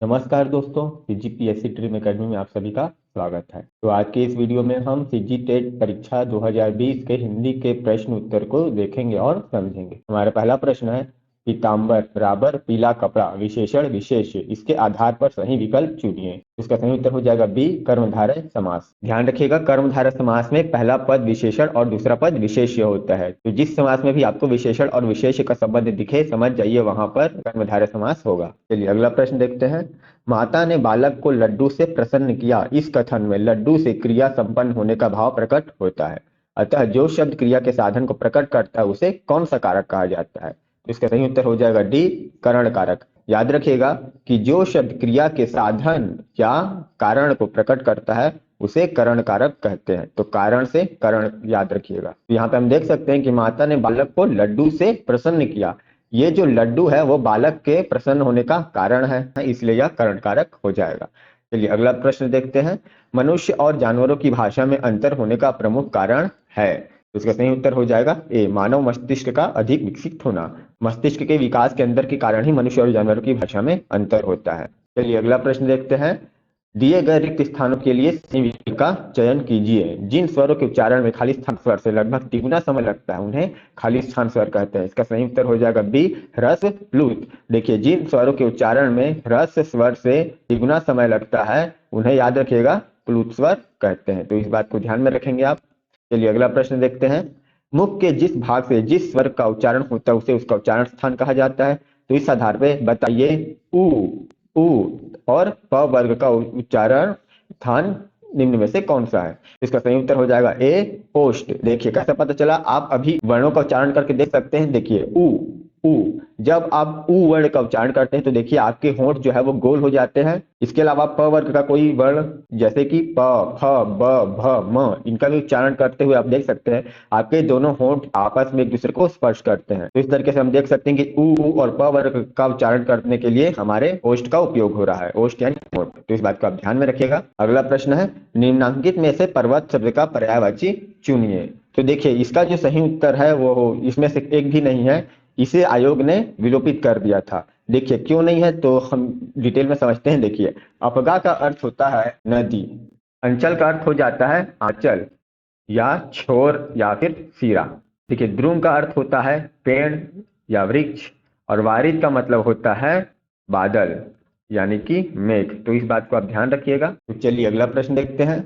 नमस्कार दोस्तों, CGPSC dream academy में आप सभी का स्वागत है। तो आज के इस वीडियो में हम सीजी टेट परीक्षा 2020 के हिंदी के प्रश्न उत्तर को देखेंगे और समझेंगे। हमारा पहला प्रश्न है, पीतांबर बराबर पीला कपड़ा विशेषण विशेष, इसके आधार पर सही विकल्प चुनिए। इसका सही उत्तर हो जाएगा बी, कर्मधारय समास। ध्यान रखिएगा, कर्मधारय समास में पहला पद विशेषण और दूसरा पद विशेष्य होता है। तो जिस समास में भी आपको विशेषण और विशेष्य का संबंध दिखे, समझ जाइए वहां पर कर्मधारय समास होगा। चलिए अगला प्रश्न देखते हैं। माता ने बालक को लड्डू से प्रसन्न किया, इस कथन में लड्डू से क्रिया संपन्न होने का भाव प्रकट होता है। अतः जो शब्द क्रिया के साधन को प्रकट करता है उसे कौन सा कारक कहा जाता है? तो इसका सही उत्तर हो जाएगा डी, करण कारक। याद रखिएगा कि जो शब्द क्रिया के साधन या कारण को प्रकट करता है उसे करण कारक कहते हैं। तो कारण से करण याद रखिएगा। तो यहाँ पे हम देख सकते हैं कि माता ने बालक को लड्डू से प्रसन्न किया। ये जो लड्डू है वो बालक के प्रसन्न होने का कारण है, इसलिए यह करण कारक हो जाएगा। चलिए अगला प्रश्न देखते हैं। मनुष्य और जानवरों की भाषा में अंतर होने का प्रमुख कारण है। तो इसका सही उत्तर हो जाएगा ए, मानव मस्तिष्क का अधिक विकसित होना। मस्तिष्क के विकास के अंदर के कारण ही मनुष्य और जानवरों की भाषा में अंतर होता है। चलिए अगला प्रश्न देखते हैं। दिए गए रिक्त स्थानों के लिए सही विकल्प का चयन कीजिए। जिन स्वरों के उच्चारण में खाली स्थान स्वर से लगभग तिगुना समय लगता है उन्हें खाली स्थान स्वर कहते हैं। इसका सही उत्तर हो जाएगा बी, ह्रस्व प्लुत। देखिए, जिन स्वरों के उच्चारण में ह्रस्व स्वर से तिगुना समय लगता है उन्हें याद रखिएगा प्लुत स्वर कहते हैं। तो इस बात को ध्यान में रखेंगे आप। चलिए अगला प्रश्न देखते हैं। मुख के जिस भाग से जिस स्वर का उच्चारण होता है उसे उसका उच्चारण स्थान कहा जाता है। तो इस आधार पे बताइए उ, उ और प वर्ग का उच्चारण स्थान निम्न में से कौन सा है? इसका सही उत्तर हो जाएगा ए, ओष्ठ। देखिए कैसे पता चला, आप अभी वर्णों का उच्चारण करके देख सकते हैं। देखिए उ, उ, जब आप उ वर्ण का उच्चारण करते हैं तो देखिए आपके होंठ जो है वो गोल हो जाते हैं। इसके अलावा प वर्ग का कोई वर्ण जैसे कि प, फ, ब, भ, म, इनका भी उच्चारण करते हुए आप देख सकते हैं आपके दोनों होंठ आपस में एक दूसरे को स्पर्श करते हैं। तो इस तरीके से हम देख सकते हैं कि उ और प वर्ग का उच्चारण करने के लिए हमारे ओष्ठ का उपयोग हो रहा है, ओष्ठ यानी होंठ। तो इस बात को आप ध्यान में रखिएगा। अगला प्रश्न है, निम्नांकित में से पर्वत शब्द का पर्यायवाची चुनिए। तो देखिए इसका जो सही उत्तर है वो इसमें से एक भी नहीं है। इसे आयोग ने विलोपित कर दिया था। देखिए क्यों नहीं है तो हम डिटेल में समझते हैं। देखिए, अपगा का अर्थ होता है नदी, अंचल का अर्थ हो जाता है आंचल या छोर या फिर सिरा। देखिए, ध्रुव का अर्थ होता है पेड़ या वृक्ष, और वारिद का मतलब होता है बादल यानी कि मेघ। तो इस बात को आप ध्यान रखिएगा। तो चलिए अगला प्रश्न देखते हैं।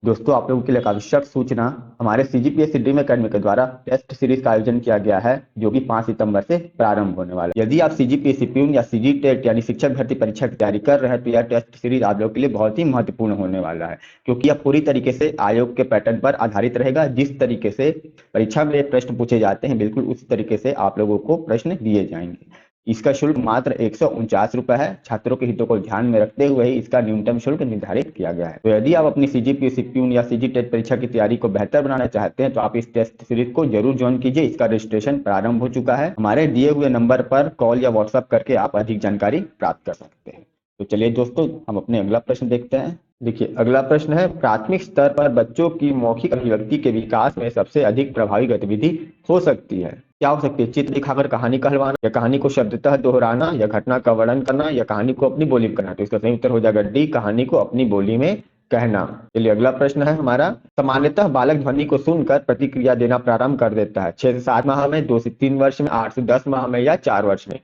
दोस्तों, आप लोगों के लिए एक आवश्यक सूचना, हमारे सीजीपीएससी ड्रीम एकेडमी के द्वारा टेस्ट सीरीज का आयोजन किया गया है जो कि 5 सितंबर से प्रारंभ होने वाला है। यदि आप सीजीपीएससी प्यून या सीजी टेट यानी शिक्षक भर्ती परीक्षा की तैयारी कर रहे हैं तो यह टेस्ट सीरीज आप लोगों के लिए बहुत ही महत्वपूर्ण होने वाला है, क्योंकि यह पूरी तरीके से आयोग के पैटर्न पर आधारित रहेगा। जिस तरीके से परीक्षा में प्रश्न पूछे जाते हैं बिल्कुल उसी तरीके से आप लोगों को प्रश्न दिए जाएंगे। इसका शुल्क मात्र 149 रुपए है। छात्रों के हितों को ध्यान में रखते हुए ही इसका न्यूनतम शुल्क निर्धारित किया गया है। तो यदि आप अपनी सीजीपीएससी प्यून या सीजी टेट परीक्षा की तैयारी को बेहतर बनाना चाहते हैं तो आप इस टेस्ट सीरीज को जरूर ज्वाइन कीजिए। इसका रजिस्ट्रेशन प्रारंभ हो चुका है। हमारे दिए हुए नंबर पर कॉल या व्हाट्सएप करके आप अधिक जानकारी प्राप्त कर सकते हैं। तो चलिए दोस्तों, हम अपने अगला प्रश्न देखते हैं। देखिए अगला प्रश्न है, प्राथमिक स्तर पर बच्चों की मौखिक अभिव्यक्ति के विकास में सबसे अधिक प्रभावी गतिविधि हो सकती है। क्या हो सकती है? चित्र दिखाकर कहानी कहलवाना, या कहानी को शब्दतः दोहराना, या घटना का वर्णन करना, या कहानी को अपनी बोली में कहना। तो इसका सही उत्तर हो जाएगा डी, कहानी को अपनी बोली में कहना। चलिए अगला प्रश्न है हमारा, सामान्यतः बालक ध्वनि को सुनकर प्रतिक्रिया देना प्रारंभ कर देता है 6 से 7 माह में, 2 से 3 वर्ष में, 8 से 10 माह में, या 4 वर्ष में।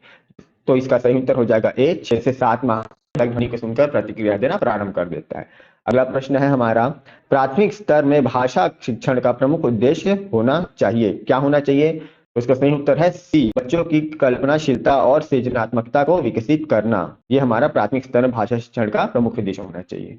तो इसका सही उत्तर हो जाएगा ए, 6 से 7 माह तक ध्वनि को सुनकर प्रतिक्रिया देना प्रारंभ कर देता है। अगला प्रश्न है हमारा, प्राथमिक स्तर में भाषा शिक्षण का प्रमुख उद्देश्य होना चाहिए। क्या होना चाहिए? तो इसका सही उत्तर है सी, बच्चों की कल्पनाशीलता और सृजनात्मकता को विकसित करना। यह हमारा प्राथमिक स्तर में भाषा शिक्षण का प्रमुख उद्देश्य होना चाहिए।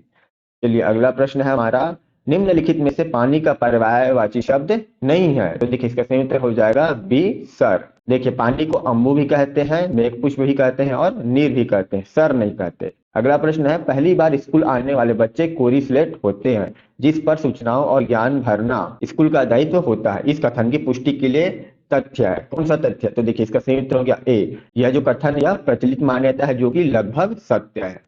चलिए अगला प्रश्न है हमारा, निम्नलिखित में से पानी का पर्यायवाची शब्द नहीं है। तो देखिए इसका सही उत्तर हो जाएगा बी, सर। देखिए पानी को अम्बु भी कहते हैं, मेघपुष्प भी कहते हैं और नीर भी कहते हैं, सर नहीं कहते। अगला प्रश्न है, पहली बार स्कूल आने वाले बच्चे कोरी स्लेट होते हैं जिस पर सूचनाओं और ज्ञान भरना स्कूल का दायित्व होता है। इस कथन की पुष्टि के लिए तथ्य है। कौन सा तथ्य है? तो देखिए इसका सही उत्तर हो गया ए, यह जो कथन यह प्रचलित मान्यता है जो कि लगभग सत्य है।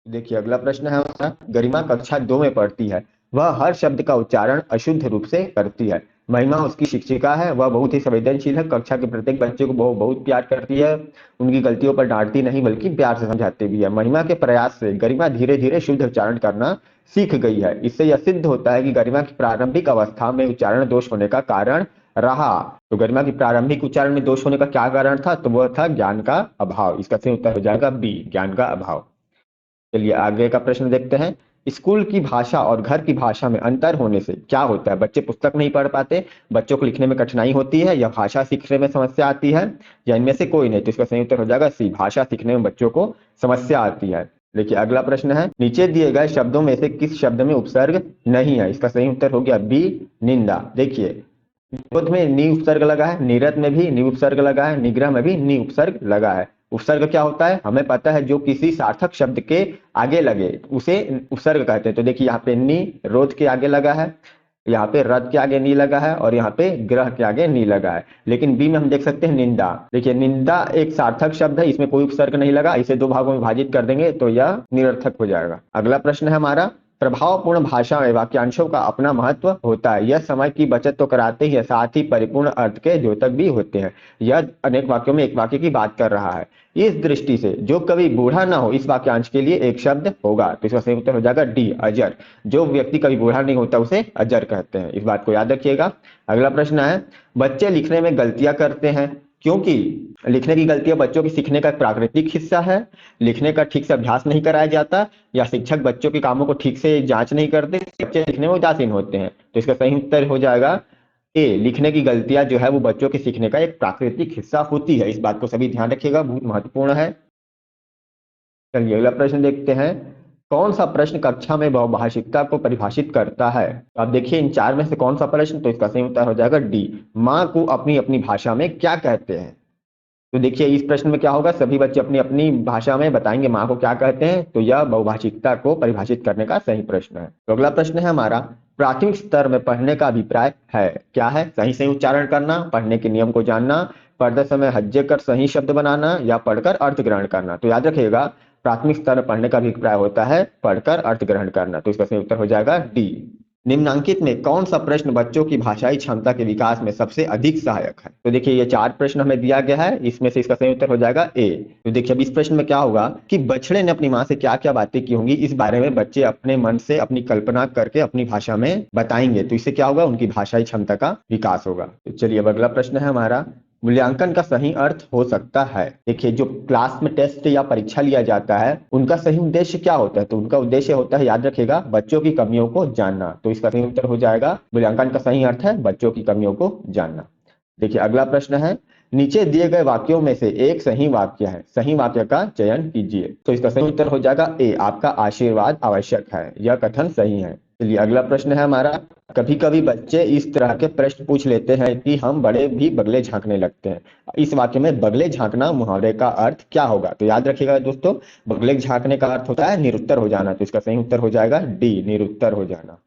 देखिए अगला प्रश्न है हमारा, गरिमा कक्षा 2 में पढ़ती है, वह हर शब्द का उच्चारण अशुद्ध रूप से करती है। महिमा उसकी शिक्षिका है, वह बहुत ही संवेदनशील है, कक्षा के प्रत्येक बच्चे को बहुत प्यार करती है, उनकी गलतियों पर डांटती नहीं बल्कि प्यार से समझाती भी है। महिमा के प्रयास से गरिमा धीरे धीरे शुद्ध उच्चारण करना सीख गई है। इससे यह सिद्ध होता है कि गरिमा की प्रारंभिक अवस्था में उच्चारण दोष होने का कारण रहा। तो गरिमा की प्रारंभिक उच्चारण में दोष होने का क्या कारण था? तो वह था ज्ञान का अभाव। इसका सही उत्तर हो जाएगा बी, ज्ञान का अभाव। चलिए आगे का प्रश्न देखते हैं। स्कूल की भाषा और घर की भाषा में अंतर होने से क्या होता है? बच्चे पुस्तक नहीं पढ़ पाते, बच्चों को लिखने में कठिनाई होती है, या भाषा सीखने में समस्या आती है, या इनमें से कोई नहीं। तो इसका सही उत्तर हो जाएगा सी, भाषा सीखने में बच्चों को समस्या आती है। देखिए अगला प्रश्न है, नीचे दिए गए शब्दों में से किस शब्द में उपसर्ग नहीं है? इसका सही उत्तर हो गया बी, निंदा। देखिए निरोध में नी उपसर्ग लगा है, निरत में भी नी उपसर्ग लगा है, निग्रह में भी नी उपसर्ग लगा है। उपसर्ग क्या होता है? हमें पता है, जो किसी सार्थक शब्द के आगे लगे उसे उपसर्ग कहते हैं। तो देखिए यहाँ पे नी रोध के आगे लगा है, यहाँ पे रद के आगे नी लगा है, और यहाँ पे ग्रह के आगे नी लगा है। लेकिन बी में हम देख सकते हैं निंदा। देखिए निंदा एक सार्थक शब्द है, इसमें कोई उपसर्ग नहीं लगा, इसे दो भागों में विभाजित कर देंगे तो यह निरर्थक हो जाएगा। अगला प्रश्न है हमारा, प्रभावपूर्ण भाषा में वाक्यांशों का अपना महत्व होता है। यह समय की बचत तो कराते ही है, साथ ही परिपूर्ण अर्थ के द्योतक भी होते हैं। यह अनेक वाक्यों में एक वाक्य की बात कर रहा है। इस दृष्टि से जो कभी बूढ़ा ना हो, इस वाक्यांश के लिए एक शब्द होगा। तो इसका सही उत्तर हो जाएगा डी, अजर। जो व्यक्ति कभी बूढ़ा नहीं होता उसे अजर कहते हैं, इस बात को याद रखिएगा। अगला प्रश्न है, बच्चे लिखने में गलतियां करते हैं क्योंकि लिखने की गलतियां बच्चों की सीखने का एक प्राकृतिक हिस्सा है, लिखने का ठीक से अभ्यास नहीं कराया जाता, या शिक्षक बच्चों के कामों को ठीक से जांच नहीं करते, बच्चे लिखने में उदासीन होते हैं। तो इसका सही उत्तर हो जाएगा ए, लिखने की गलतियां जो है वो बच्चों के सीखने का एक प्राकृतिक हिस्सा होती है। इस बात को सभी ध्यान रखिएगा, बहुत महत्वपूर्ण है। चलिए अगला प्रश्न देखते हैं, कौन सा प्रश्न कक्षा में बहुभाषिकता को परिभाषित करता है? तो आप देखिए इन चार में से कौन सा प्रश्न? तो इसका सही उत्तर हो जाएगा डी, माँ को अपनी अपनी भाषा में क्या कहते हैं। तो देखिए इस प्रश्न में क्या होगा, सभी बच्चे अपनी अपनी भाषा में बताएंगे माँ को क्या कहते हैं। तो यह बहुभाषिकता को परिभाषित करने का सही प्रश्न है। तो अगला प्रश्न है हमारा, प्राथमिक स्तर में पढ़ने का अभिप्राय है क्या है? सही सही उच्चारण करना, पढ़ने के नियम को जानना, पढ़ते समय हज्जे कर सही शब्द बनाना, या पढ़कर अर्थ ग्रहण करना। तो याद रखिएगा प्राथमिक स्तर में पढ़ने का अभिप्राय होता है पढ़कर अर्थ ग्रहण करना। तो इसका सही उत्तर हो जाएगा डी। निम्नांकित में कौन सा प्रश्न बच्चों की भाषाई क्षमता के विकास में सबसे अधिक सहायक है? तो देखिए ये चार प्रश्न हमें दिया गया है, इसमें से इसका सही उत्तर हो जाएगा ए। तो देखिए अब इस प्रश्न में क्या होगा कि बछड़े ने अपनी माँ से क्या क्या बातें की होंगी, इस बारे में बच्चे अपने मन से अपनी कल्पना करके अपनी भाषा में बताएंगे। तो इससे क्या होगा, उनकी भाषाई क्षमता का विकास होगा। तो चलिए अब अगला प्रश्न है हमारा, मूल्यांकन का सही अर्थ हो सकता है। देखिए जो क्लास में टेस्ट या परीक्षा लिया जाता है उनका सही उद्देश्य क्या होता है? तो उनका उद्देश्य होता है, याद रखिएगा, बच्चों की कमियों को जानना। तो इसका सही उत्तर हो जाएगा, मूल्यांकन का सही अर्थ है बच्चों की कमियों को जानना। देखिए अगला प्रश्न है, नीचे दिए गए वाक्यों में से एक सही वाक्य है, सही वाक्य का चयन कीजिए। तो इसका सही उत्तर हो जाएगा ए, आपका आशीर्वाद आवश्यक है, यह कथन सही है। चलिए अगला प्रश्न है हमारा, कभी कभी बच्चे इस तरह के प्रश्न पूछ लेते हैं कि हम बड़े भी बगले झांकने लगते हैं। इस वाक्य में बगले झांकना मुहावरे का अर्थ क्या होगा? तो याद रखिएगा दोस्तों, बगले झांकने का अर्थ होता है निरुत्तर हो जाना। तो इसका सही उत्तर हो जाएगा डी, निरुत्तर हो जाना।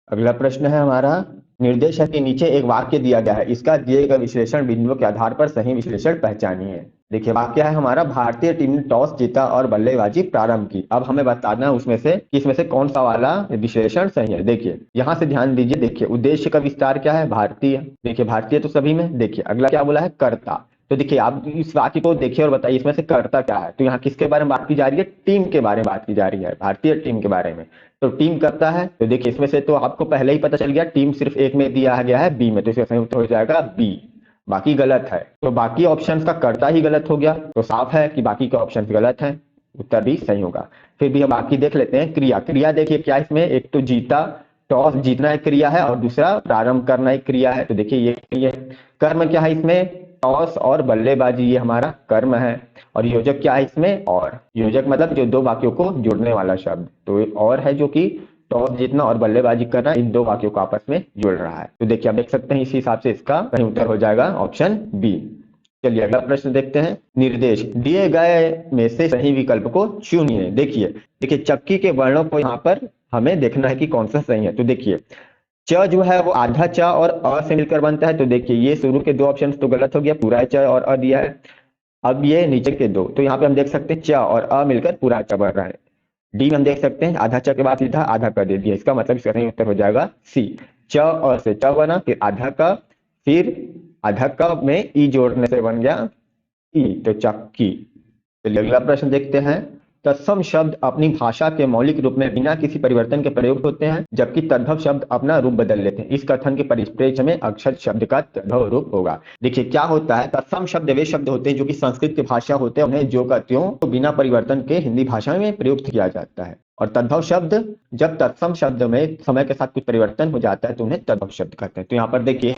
अगला प्रश्न है हमारा, निर्देश है कि नीचे एक वाक्य दिया गया है, इसका दिए गए विश्लेषण बिंदुओं के आधार पर सही विश्लेषण पहचानिए। देखिए वाक्य है हमारा, भारतीय टीम ने टॉस जीता और बल्लेबाजी प्रारंभ की। अब हमें बताना है उसमें से किसमें से कौन सा वाला विश्लेषण सही है। देखिए यहाँ से ध्यान दीजिए, देखिए उद्देश्य का विस्तार क्या है, भारतीय। देखिए भारतीय तो सभी में। देखिए अगला क्या बोला है, कर्ता। तो देखिए आप इस वाक्य को देखिए और बताइए इसमें से कर्ता क्या है। तो यहाँ किसके बारे में बात की जा रही है? टीम के बारे में बात की जा रही है, भारतीय टीम के बारे में। तो टीम करता है, तो देखिए इसमें से तो आपको पहले ही पता चल गया, टीम सिर्फ एक में दिया गया है, बी में। तो इसका सही उत्तर हो जाएगा बी, बाकी गलत है। तो बाकी ऑप्शंस का कर्ता ही गलत हो गया, तो साफ है कि बाकी के ऑप्शंस गलत हैं, उत्तर भी सही होगा। फिर भी हम बाकी देख लेते हैं। क्रिया, क्रिया देखिए क्या इसमें, एक तो जीता, टॉस जीतना एक क्रिया है, और दूसरा प्रारंभ करना एक क्रिया है। तो देखिए ये कर्म क्या है इसमें, टॉस और बल्लेबाजी, ये हमारा कर्म है। और योजक क्या है इसमें, और। योजक मतलब जो दो वाक्यों को जोड़ने वाला शब्द। तो और है जो कि टॉस जीतना और बल्लेबाजी करना, इन दो वाक्यों को आपस में जोड़ रहा है। तो देखिए आप देख सकते हैं इस हिसाब से इसका सही उत्तर हो जाएगा ऑप्शन बी। चलिए अगला प्रश्न देखते हैं, निर्देश, दिए गए में से सही विकल्प को चुनिए। देखिए चक्की के वर्णों को यहाँ पर हमें देखना है कि कौन सा सही है। तो देखिए च जो है वो आधा च और अ से मिलकर बनता है। तो देखिए ये शुरू के दो ऑप्शन तो गलत हो गया, पूरा च और अ दिया है। अब ये नीचे के दो, तो यहाँ पे हम देख सकते हैं च और अ मिलकर पूरा च बन रहा है। डी में हम देख सकते हैं आधा च के बाद सीधा आधा कर दे दिया, इसका मतलब इसका सही उत्तर हो जाएगा सी, च और से च बना, फिर आधा क, फिर आधा क में ई जोड़ने से बन गया ई, तो चक्की। चलिए अगला प्रश्न देखते हैं। तत्सम शब्द अपनी भाषा के मौलिक रूप में बिना किसी परिवर्तन के प्रयोग होते हैं, जबकि तद्भव शब्द अपना रूप बदल लेते हैं। इस कथन के परिप्रेक्ष्य में अक्षर शब्द का तद्भव रूप होगा। देखिए क्या होता है, तत्सम शब्द वे शब्द होते हैं जो कि संस्कृत की भाषा होते हैं, उन्हें जो का त्यों तो बिना परिवर्तन के हिंदी भाषा में प्रयुक्त किया जाता है। और तद्भव शब्द जब तत्सम शब्द में समय के साथ कुछ परिवर्तन हो जाता है तो उन्हें तद्भव शब्द कहते हैं। तो यहाँ पर देखिए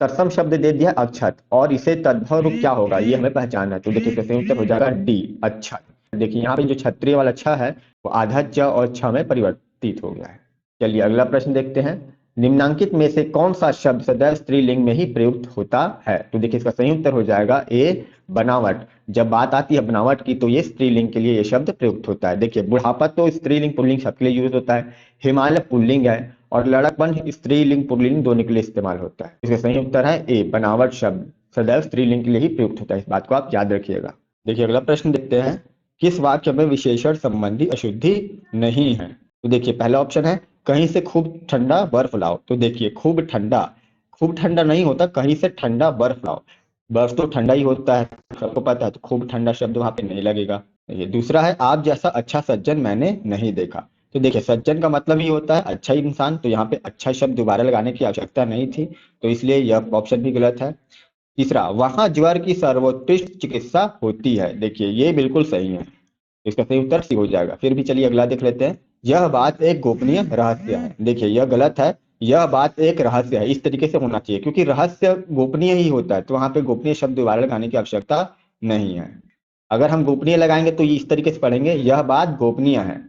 तत्सम शब्द दे दिया अक्षत, और इसे तद्भव रूप क्या होगा ये हमें पहचानना है। तो देखिए इसका सही उत्तर हो जाएगा डी, अक्षत। देखिए यहाँ पे जो क्षत्रिय वाला छ है वो आधा च और छ में परिवर्तित हो गया है। चलिए अगला प्रश्न देखते हैं। निम्नांकित में से कौन सा शब्द सदैव स्त्रीलिंग में ही प्रयुक्त होता है? तो देखिए इसका सही उत्तर हो जाएगा ए, बनावट। जब बात आती है बनावट की तो ये स्त्रीलिंग के लिए ये शब्द प्रयुक्त होता है। देखिए बुढ़ापा तो स्त्रीलिंग पुल्लिंग सबके लिए यूज होता है, हिमालय पुल्लिंग है, और लड़कपन स्त्रीलिंग पुल्लिंग दोनों के लिए इस्तेमाल होता है। इसका सही उत्तर है ए, बनावट शब्द सदैव स्त्रीलिंग के लिए ही प्रयुक्त होता है। इस बात को आप याद रखिएगा। देखिए अगला प्रश्न देखते हैं। किस वाक्य में विशेषण संबंधी अशुद्धि नहीं है? तो देखिए पहला ऑप्शन है कहीं से खूब ठंडा बर्फ लाओ। तो देखिए खूब ठंडा नहीं होता, कहीं से ठंडा बर्फ लाओ। बर्फ तो ठंडा ही होता है, सबको पता है, तो खूब ठंडा शब्द वहां पे नहीं लगेगा। ये दूसरा है आप जैसा अच्छा सज्जन मैंने नहीं देखा। तो देखिए सज्जन का मतलब ही होता है अच्छा इंसान, तो यहाँ पे अच्छा शब्द दोबारा लगाने की आवश्यकता नहीं थी, तो इसलिए यह ऑप्शन भी गलत है। तीसरा, वहां ज्वर की सर्वोत्कृष्ट चिकित्सा होती है। देखिए ये बिल्कुल सही है, इसका सही उत्तर सी हो जाएगा। फिर भी चलिए अगला देख लेते हैं। यह बात एक गोपनीय रहस्य है। देखिए यह गलत है, यह बात एक रहस्य है, इस तरीके से होना चाहिए, क्योंकि रहस्य गोपनीय ही होता है, तो वहां पे गोपनीय शब्द दोबारा लगाने की आवश्यकता नहीं है। अगर हम गोपनीय लगाएंगे तो इस तरीके से पढ़ेंगे यह बात गोपनीय है,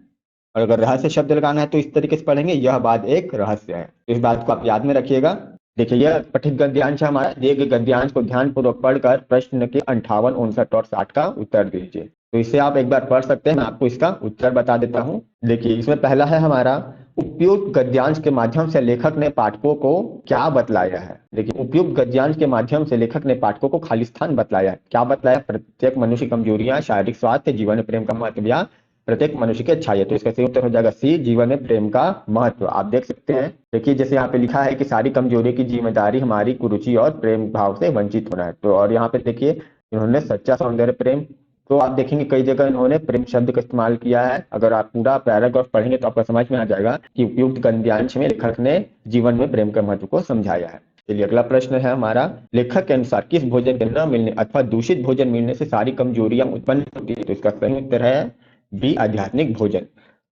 और अगर रहस्य शब्द लगाना है तो इस तरीके से पढ़ेंगे यह बात एक रहस्य है। इस बात को आप याद में रखिएगा। देखिए यह पठित गद्यांश है हमारा, दिए गए गद्यांश को ध्यानपूर्वक पढ़कर प्रश्न के 58, 59 और 60 का उत्तर दीजिए। तो इसे आप एक बार पढ़ सकते हैं, मैं आपको इसका उत्तर बता देता हूँ। देखिए इसमें पहला है हमारा, उपयुक्त गद्यांश के माध्यम से लेखक ने पाठकों को क्या बतलाया है? देखिए उपयुक्त गद्यांश के माध्यम से लेखक ने पाठकों को खालिस्तान बतलाया है। क्या बतलाया? प्रत्येक मनुष्य की कमजोरियां, शारीरिक स्वास्थ्य, जीवन में प्रेम का महत्व या प्रत्येक मनुष्य की अच्छाई है। तो इसका सही उत्तर हो जाएगा सी, जीवन में प्रेम का महत्व। आप देख सकते हैं, देखिए जैसे यहाँ पे लिखा है कि सारी कमजोरी की जिम्मेदारी हमारी कुरुचि और प्रेम भाव से वंचित होना है। तो और यहाँ पे देखिए इन्होंने सच्चा सौंदर्य प्रेम, तो आप देखेंगे कई जगह इन्होंने प्रेम शब्द का इस्तेमाल किया है। अगर आप पूरा पैराग्राफ पढ़ेंगे तो आपको समझ में आ जाएगा कि उपयुक्त गद्यांश में लेखक ने जीवन में प्रेम के महत्व को समझाया है। चलिए अगला प्रश्न है हमारा, लेखक के अनुसार किस भोजन के न मिलने अथवा दूषित भोजन मिलने से सारी कमजोरियां उत्पन्न होती है? तो इसका सही उत्तर है बी, आध्यात्मिक भोजन।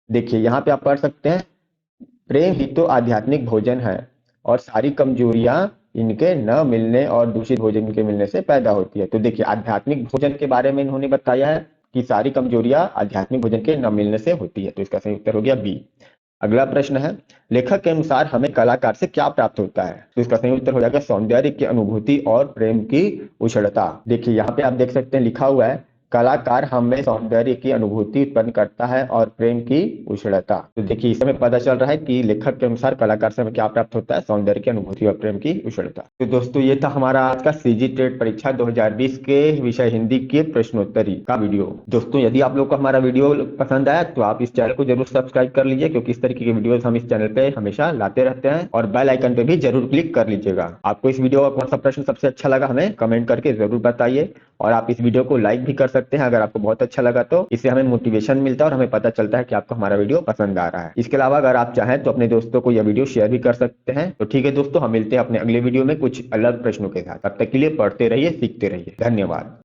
देखिए यहाँ पे आप पढ़ सकते हैं, प्रेम ही तो आध्यात्मिक भोजन है और सारी कमजोरियां इनके न मिलने और दूषित भोजन के मिलने से पैदा होती है। तो देखिए आध्यात्मिक भोजन के बारे में इन्होंने बताया है कि सारी कमजोरियां आध्यात्मिक भोजन के न मिलने से होती है। तो इसका सही उत्तर हो गया बी। अगला प्रश्न है, लेखक के अनुसार हमें कलाकार से क्या प्राप्त होता है? तो इसका सही उत्तर हो जाएगा सौंदर्य की अनुभूति और प्रेम की उछड़ता। देखिए यहाँ पे आप देख सकते हैं लिखा हुआ है, कलाकार हमें सौंदर्य की अनुभूति उत्पन्न करता है और प्रेम की उछड़ता। तो देखिए इसमें पता चल रहा है कि लेखक के अनुसार कलाकार से हमें क्या प्राप्त होता है? सौंदर्य की अनुभूति और प्रेम की उछड़ता। तो दोस्तों ये था हमारा आज का सीजी टेट परीक्षा 2020 के विषय हिंदी के प्रश्नोत्तरी का वीडियो। दोस्तों यदि आप लोग को हमारा वीडियो पसंद आया तो आप इस चैनल को जरूर सब्सक्राइब कर लीजिए, क्योंकि इस तरीके के वीडियो हम इस चैनल पे हमेशा लाते रहते हैं, और बेल आइकन पे भी जरूर क्लिक कर लीजिएगा। आपको इस वीडियो का कौन सा प्रश्न सबसे अच्छा लगा हमें कमेंट करके जरूर बताइए, और आप इस वीडियो को लाइक भी कर सकते हैं अगर आपको बहुत अच्छा लगा तो। इससे हमें मोटिवेशन मिलता है और हमें पता चलता है कि आपको हमारा वीडियो पसंद आ रहा है। इसके अलावा अगर आप चाहें तो अपने दोस्तों को यह वीडियो शेयर भी कर सकते हैं। तो ठीक है दोस्तों, हम मिलते हैं अपने अगले वीडियो में कुछ अलग प्रश्नों के साथ। तब तक के लिए पढ़ते रहिए, सीखते रहिए। धन्यवाद।